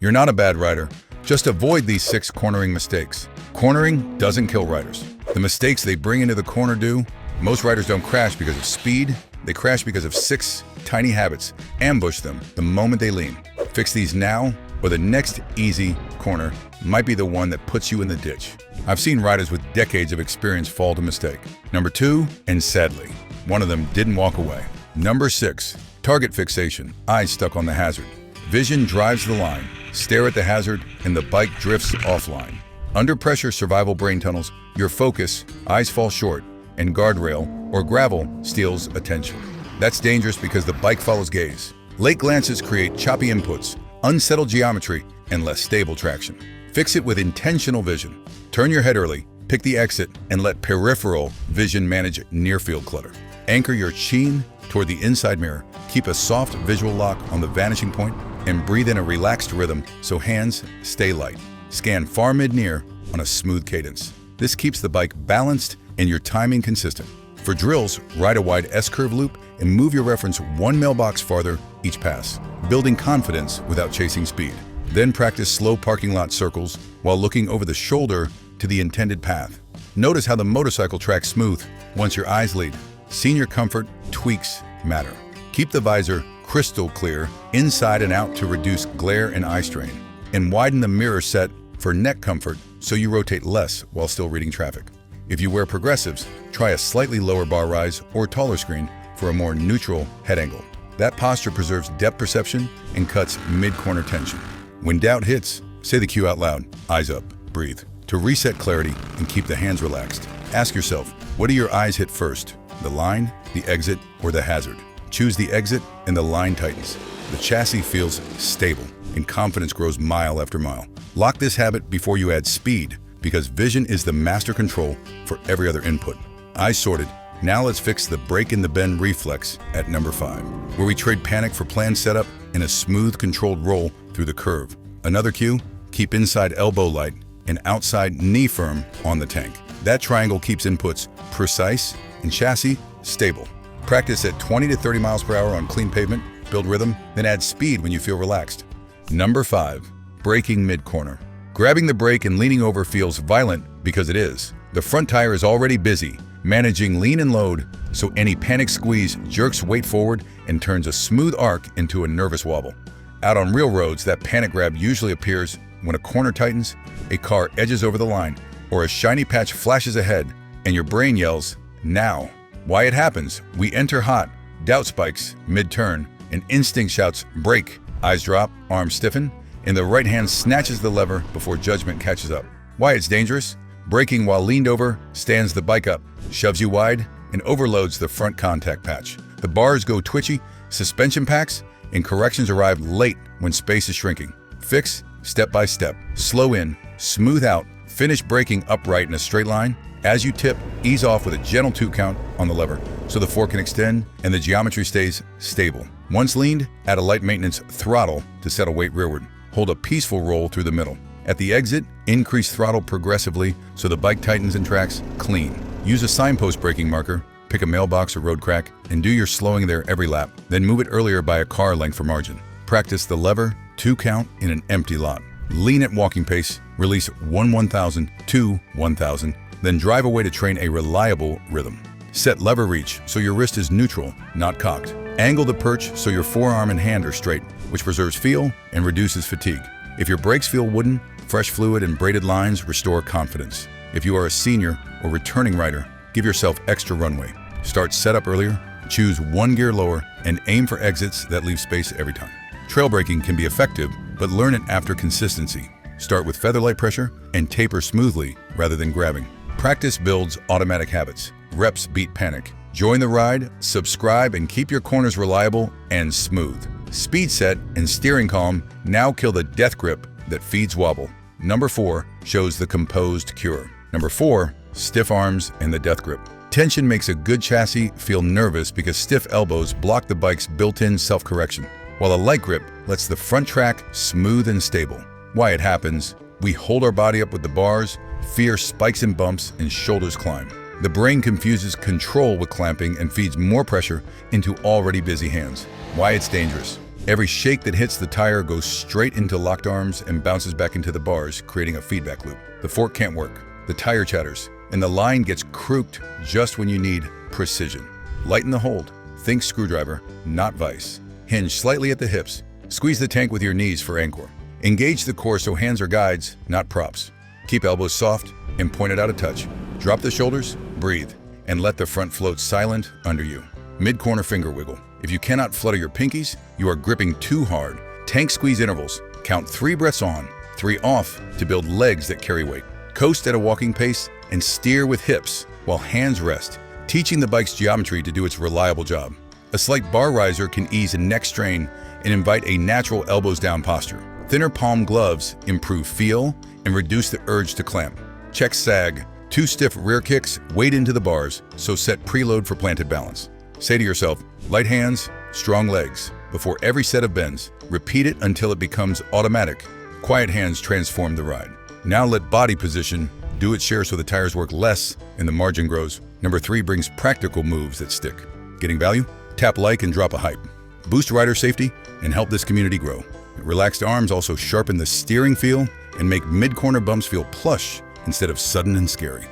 You're not a bad rider. Just avoid these 6 cornering mistakes. Cornering doesn't kill riders. The mistakes they bring into the corner do. Most riders don't crash because of speed. They crash because of 6 tiny habits. Ambush them the moment they lean. Fix these now, or the next easy corner might be the one that puts you in the ditch. I've seen riders with decades of experience fall to mistake. Number 2, and sadly, one of them didn't walk away. Number 6, target fixation, eyes stuck on the hazard. Vision drives the line. Stare at the hazard, and the bike drifts offline. Under pressure survival brain tunnels, your focus, eyes fall short, and guardrail or gravel steals attention. That's dangerous because the bike follows gaze. Late glances create choppy inputs, unsettled geometry, and less stable traction. Fix it with intentional vision. Turn your head early, pick the exit, and let peripheral vision manage near-field clutter. Anchor your chin toward the inside mirror. Keep a soft visual lock on the vanishing point, and breathe in a relaxed rhythm so hands stay light. Scan far mid-near on a smooth cadence. This keeps the bike balanced and your timing consistent. For drills, ride a wide S-curve loop and move your reference 1 mailbox farther each pass, building confidence without chasing speed. Then practice slow parking lot circles while looking over the shoulder to the intended path. Notice how the motorcycle tracks smooth once your eyes lead. Senior comfort tweaks matter. Keep the visor crystal clear inside and out to reduce glare and eye strain, and widen the mirror set for neck comfort so you rotate less while still reading traffic. If you wear progressives, try a slightly lower bar rise or taller screen for a more neutral head angle. That posture preserves depth perception and cuts mid-corner tension. When doubt hits, say the cue out loud, eyes up, breathe. To reset clarity and keep the hands relaxed, ask yourself, what do your eyes hit first? The line, the exit, or the hazard? Choose the exit and the line tightens. The chassis feels stable and confidence grows mile after mile. Lock this habit before you add speed because vision is the master control for every other input. Eyes sorted. Now let's fix the break in the bend reflex at number 5, where we trade panic for planned setup and a smooth controlled roll through the curve. Another cue, keep inside elbow light and outside knee firm on the tank. That triangle keeps inputs precise and chassis stable. Practice at 20 to 30 miles per hour on clean pavement, build rhythm, then add speed when you feel relaxed. Number 5, braking mid-corner. Grabbing the brake and leaning over feels violent because it is. The front tire is already busy, managing lean and load, so any panic squeeze jerks weight forward and turns a smooth arc into a nervous wobble. Out on real roads, that panic grab usually appears when a corner tightens, a car edges over the line, or a shiny patch flashes ahead, and your brain yells, now. Why it happens? We enter hot, doubt spikes mid-turn, and instinct shouts, brake. Eyes drop, arms stiffen, and the right hand snatches the lever before judgment catches up. Why it's dangerous? Braking while leaned over stands the bike up, shoves you wide, and overloads the front contact patch. The bars go twitchy, suspension packs, and corrections arrive late when space is shrinking. Fix step by step. Slow in, smooth out, finish braking upright in a straight line. As you tip, ease off with a gentle 2 count on the lever so the fork can extend and the geometry stays stable. Once leaned, add a light maintenance throttle to settle weight rearward. Hold a peaceful roll through the middle. At the exit, increase throttle progressively so the bike tightens and tracks clean. Use a signpost braking marker, pick a mailbox or road crack, and do your slowing there every lap. Then move it earlier by a car length for margin. Practice the lever 2 count in an empty lot. Lean at walking pace, release 1/1000, 2/1000, then drive away to train a reliable rhythm. Set lever reach so your wrist is neutral, not cocked. Angle the perch so your forearm and hand are straight, which preserves feel and reduces fatigue. If your brakes feel wooden, fresh fluid and braided lines restore confidence. If you are a senior or returning rider, give yourself extra runway. Start setup earlier, choose 1 gear lower, and aim for exits that leave space every time. Trail braking can be effective, but learn it after consistency. Start with featherlight pressure and taper smoothly rather than grabbing. Practice builds automatic habits. Reps beat panic. Join the ride, subscribe, and keep your corners reliable and smooth. Speed set and steering column now kill the death grip that feeds wobble. Number 4 shows the composed cure. Number 4, stiff arms and the death grip. Tension makes a good chassis feel nervous because stiff elbows block the bike's built-in self-correction, while a light grip lets the front track smooth and stable. Why it happens? We hold our body up with the bars, fear spikes and bumps, and shoulders climb. The brain confuses control with clamping and feeds more pressure into already busy hands. Why it's dangerous? Every shake that hits the tire goes straight into locked arms and bounces back into the bars, creating a feedback loop. The fork can't work, the tire chatters, and the line gets crooked just when you need precision. Lighten the hold. Think screwdriver, not vise. Hinge slightly at the hips. Squeeze the tank with your knees for anchor. Engage the core so hands are guides, not props. Keep elbows soft and pointed out a touch. Drop the shoulders, breathe, and let the front float silent under you. Mid-corner finger wiggle. If you cannot flutter your pinkies, you are gripping too hard. Tank squeeze intervals. Count 3 breaths on, 3 off to build legs that carry weight. Coast at a walking pace and steer with hips while hands rest, teaching the bike's geometry to do its reliable job. A slight bar riser can ease a neck strain and invite a natural elbows down posture. Thinner palm gloves improve feel and reduce the urge to clamp. Check sag. 2 stiff rear kicks weight into the bars, so set preload for planted balance. Say to yourself, light hands, strong legs. Before every set of bends, repeat it until it becomes automatic. Quiet hands transform the ride. Now let body position do its share so the tires work less and the margin grows. Number 3 brings practical moves that stick. Getting value? Tap like and drop a hype. Boost rider safety and help this community grow. Relaxed arms also sharpen the steering feel and make mid-corner bumps feel plush instead of sudden and scary.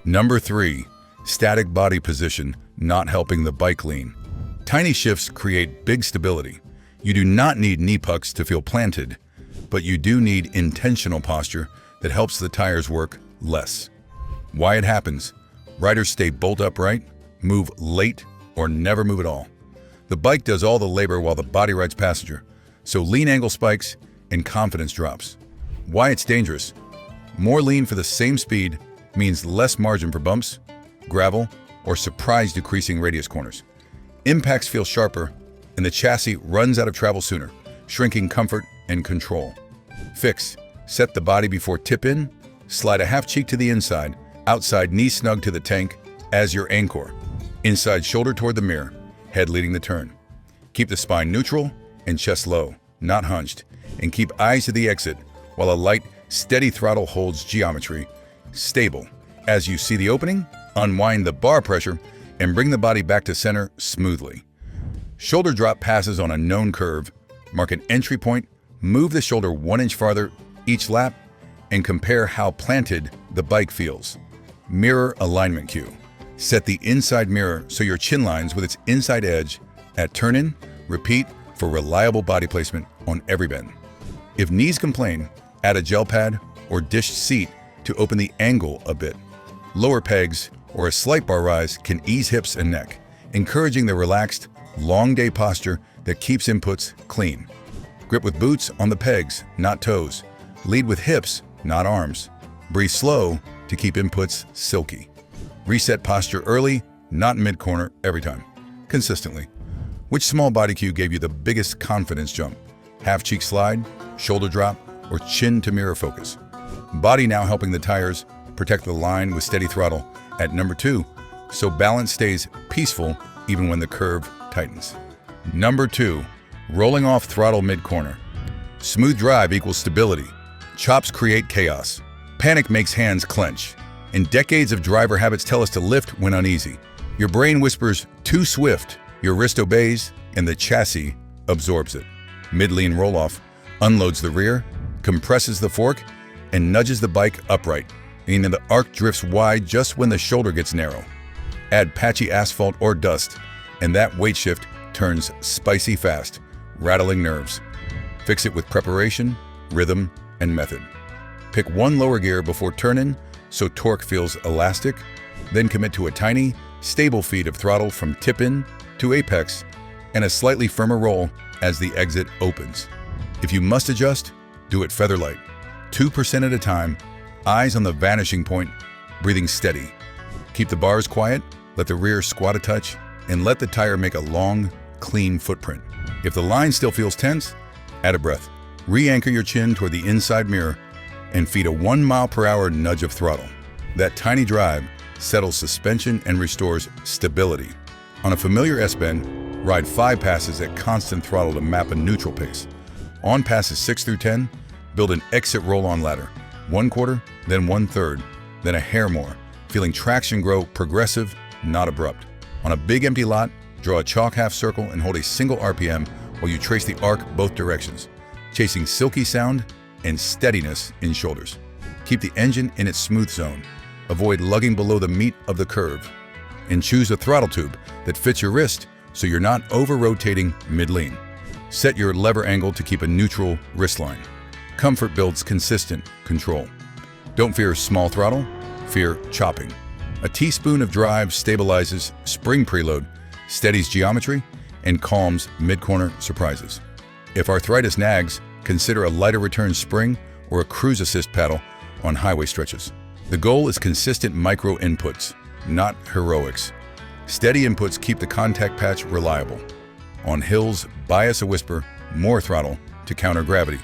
Number 3, static body position, not helping the bike lean. Tiny shifts create big stability. You do not need knee pucks to feel planted, but you do need intentional posture that helps the tires work less. Why it happens? Riders stay bolt upright, move late, or never move at all. The bike does all the labor while the body rides passenger, so lean angle spikes and confidence drops. Why it's dangerous? More lean for the same speed means less margin for bumps, gravel, or surprise decreasing radius corners. Impacts feel sharper, and the chassis runs out of travel sooner, shrinking comfort and control. Fix. Set the body before tip in, slide a half cheek to the inside, outside knee snug to the tank as your anchor. Inside shoulder toward the mirror, head leading the turn. Keep the spine neutral and chest low, not hunched, and keep eyes to the exit while a light, steady throttle holds geometry stable. As you see the opening, unwind the bar pressure and bring the body back to center smoothly. Shoulder drop passes on a known curve. Mark an entry point, move the shoulder 1 inch farther each lap, and compare how planted the bike feels. Mirror alignment cue. Set the inside mirror so your chin lines with its inside edge at turn-in. Repeat for reliable body placement on every bend. If knees complain, add a gel pad or dish seat to open the angle a bit. Lower pegs or a slight bar rise can ease hips and neck, encouraging the relaxed, long day posture that keeps inputs clean. Grip with boots on the pegs, not toes. Lead with hips, not arms. Breathe slow to keep inputs silky. Reset posture early, not mid-corner every time. Consistently. Which small body cue gave you the biggest confidence jump? Half cheek slide, shoulder drop, or chin to mirror focus? Body now helping the tires protect the line with steady throttle at number 2, so balance stays peaceful even when the curve tightens. Number 2, rolling off throttle mid-corner. Smooth drive equals stability. Chops create chaos. Panic makes hands clench. And decades of driver habits tell us to lift when uneasy. Your brain whispers, too swift. Your wrist obeys, and the chassis absorbs it. Mid-lean roll-off unloads the rear, compresses the fork, and nudges the bike upright, meaning the arc drifts wide just when the shoulder gets narrow. Add patchy asphalt or dust, and that weight shift turns spicy fast, rattling nerves. Fix it with preparation, rhythm, and method. Pick one lower gear before turn-in so torque feels elastic, then commit to a tiny, stable feed of throttle from tip-in to apex and a slightly firmer roll as the exit opens. If you must adjust, do it featherlight, 2% at a time, eyes on the vanishing point, breathing steady. Keep the bars quiet, let the rear squat a touch, and let the tire make a long, clean footprint. If the line still feels tense, add a breath. Re-anchor your chin toward the inside mirror and feed a 1 mile/hour nudge of throttle. That tiny drive settles suspension and restores stability. On a familiar S-bend, ride 5 passes at constant throttle to map a neutral pace. On passes 6 through 10, build an exit roll-on ladder, 1/4, then 1/3, then a hair more, feeling traction grow progressive, not abrupt. On a big empty lot, draw a chalk half circle and hold a single RPM while you trace the arc both directions, chasing silky sound and steadiness in shoulders. Keep the engine in its smooth zone. Avoid lugging below the meat of the curve. And choose a throttle tube that fits your wrist so you're not over-rotating mid-lean. Set your lever angle to keep a neutral wrist line. Comfort builds consistent control. Don't fear small throttle, fear chopping. A teaspoon of drive stabilizes spring preload, steadies geometry, and calms mid-corner surprises. If arthritis nags, consider a lighter return spring or a cruise assist paddle on highway stretches. The goal is consistent micro inputs, not heroics. Steady inputs keep the contact patch reliable. On hills, bias a whisper, more throttle to counter gravity,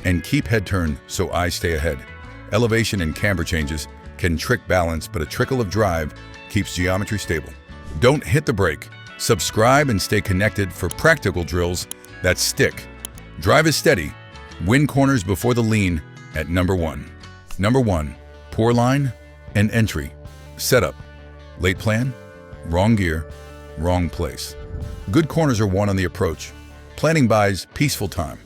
and keep head turned so eyes stay ahead. Elevation and camber changes can trick balance, but a trickle of drive keeps geometry stable. Don't hit the brake. Subscribe and stay connected for practical drills that stick. Drive is steady. Win corners before the lean at number 1. Number 1, pour line and entry. Setup. Late plan, wrong gear, wrong place. Good corners are won on the approach. Planning buys peaceful time.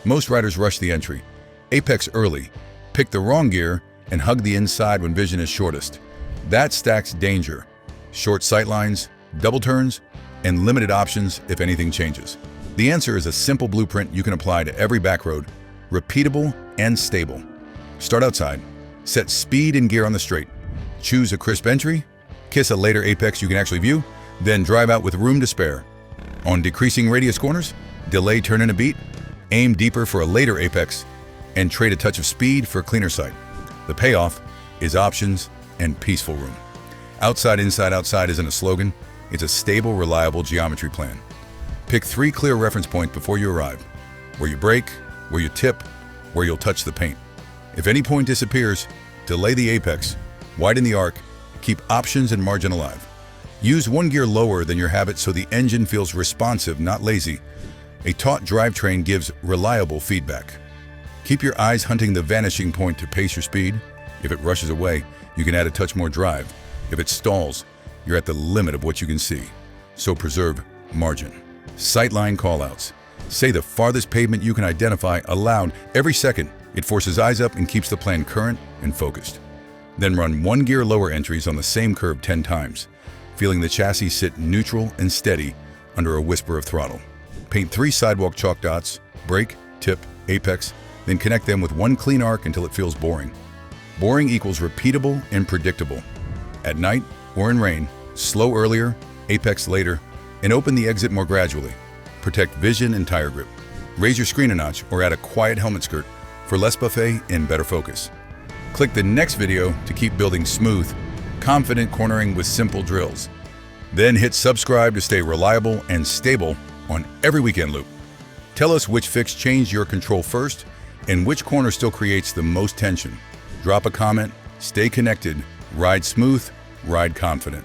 Most riders rush the entry. Apex early, pick the wrong gear, and hug the inside when vision is shortest. That stacks danger. Short sight lines, double turns, and limited options if anything changes. The answer is a simple blueprint you can apply to every back road, repeatable and stable. Start outside, set speed and gear on the straight. Choose a crisp entry, kiss a later apex you can actually view, then drive out with room to spare. On decreasing radius corners, delay turn in a beat, aim deeper for a later apex, and trade a touch of speed for a cleaner sight. The payoff is options and peaceful room. Outside, inside, outside isn't a slogan, it's a stable, reliable geometry plan. Pick 3 clear reference points before you arrive: where you brake, where you tip, where you'll touch the paint. If any point disappears, delay the apex, widen the arc, keep options and margin alive. Use one gear lower than your habit so the engine feels responsive, not lazy. A taut drivetrain gives reliable feedback. Keep your eyes hunting the vanishing point to pace your speed. If it rushes away, you can add a touch more drive. If it stalls, you're at the limit of what you can see. So preserve margin. Sightline callouts. Say the farthest pavement you can identify aloud every second. It forces eyes up and keeps the plan current and focused. Then run 1 gear lower entries on the same curve 10 times, feeling the chassis sit neutral and steady under a whisper of throttle. Paint 3 sidewalk chalk dots, brake, tip, apex, then connect them with 1 clean arc until it feels boring. Boring equals repeatable and predictable. At night or in rain, slow earlier, apex later, and open the exit more gradually. Protect vision and tire grip. Raise your screen a notch or add a quiet helmet skirt for less buffet and better focus. Click the next video to keep building smooth, confident cornering with simple drills. Then hit subscribe to stay reliable and stable on every weekend loop. Tell us which fix changed your control first and which corner still creates the most tension. Drop a comment, stay connected, ride smooth, ride confident.